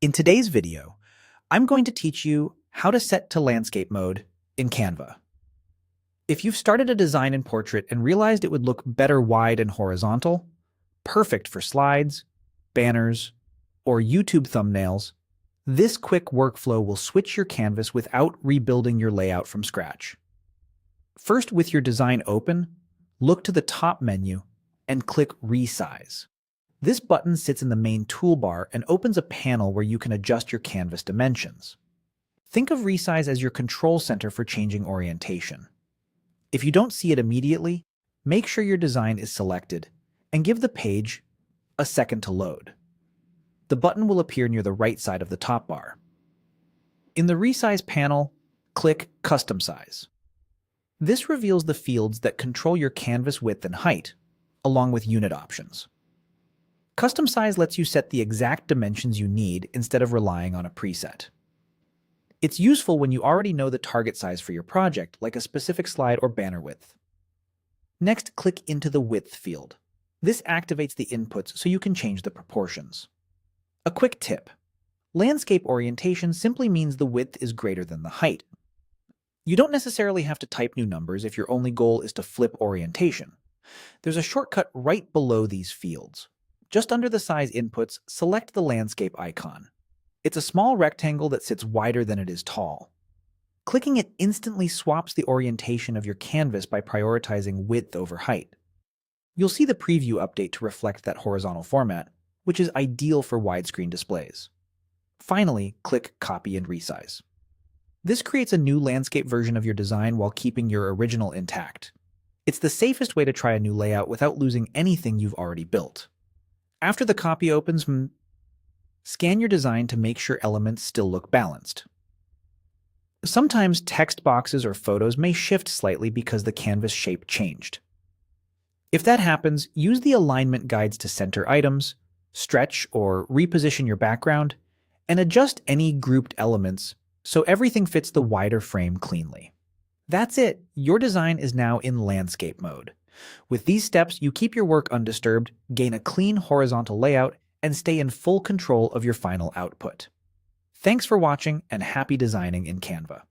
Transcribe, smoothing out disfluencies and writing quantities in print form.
In today's video, I'm going to teach you how to set to landscape mode in Canva. If you've started a design in Portrait and realized it would look better wide and horizontal, perfect for slides, banners, or YouTube thumbnails, this quick workflow will switch your canvas without rebuilding your layout from scratch. First, with your design open, look to the top menu and click Resize. This button sits in the main toolbar and opens a panel where you can adjust your canvas dimensions. Think of Resize as your control center for changing orientation. If you don't see it immediately, make sure your design is selected and give the page a second to load. The button will appear near the right side of the top bar. In the Resize panel, click Custom Size. This reveals the fields that control your canvas width and height, along with unit options. Custom Size lets you set the exact dimensions you need instead of relying on a preset. It's useful when you already know the target size for your project, like a specific slide or banner width. Next, click into the Width field. This activates the inputs so you can change the proportions. A quick tip: landscape orientation simply means the width is greater than the height. You don't necessarily have to type new numbers if your only goal is to flip orientation. There's a shortcut right below these fields. Just under the size inputs, select the landscape icon. It's a small rectangle that sits wider than it is tall. Clicking it instantly swaps the orientation of your canvas by prioritizing width over height. You'll see the preview update to reflect that horizontal format, which is ideal for widescreen displays. Finally, click Copy and Resize. This creates a new landscape version of your design while keeping your original intact. It's the safest way to try a new layout without losing anything you've already built. After the copy opens, scan your design to make sure elements still look balanced. Sometimes text boxes or photos may shift slightly because the canvas shape changed. If that happens, use the alignment guides to center items, stretch or reposition your background, and adjust any grouped elements so everything fits the wider frame cleanly. That's it. Your design is now in landscape mode. With these steps, you keep your work undisturbed, gain a clean horizontal layout, and stay in full control of your final output. Thanks for watching and happy designing in Canva.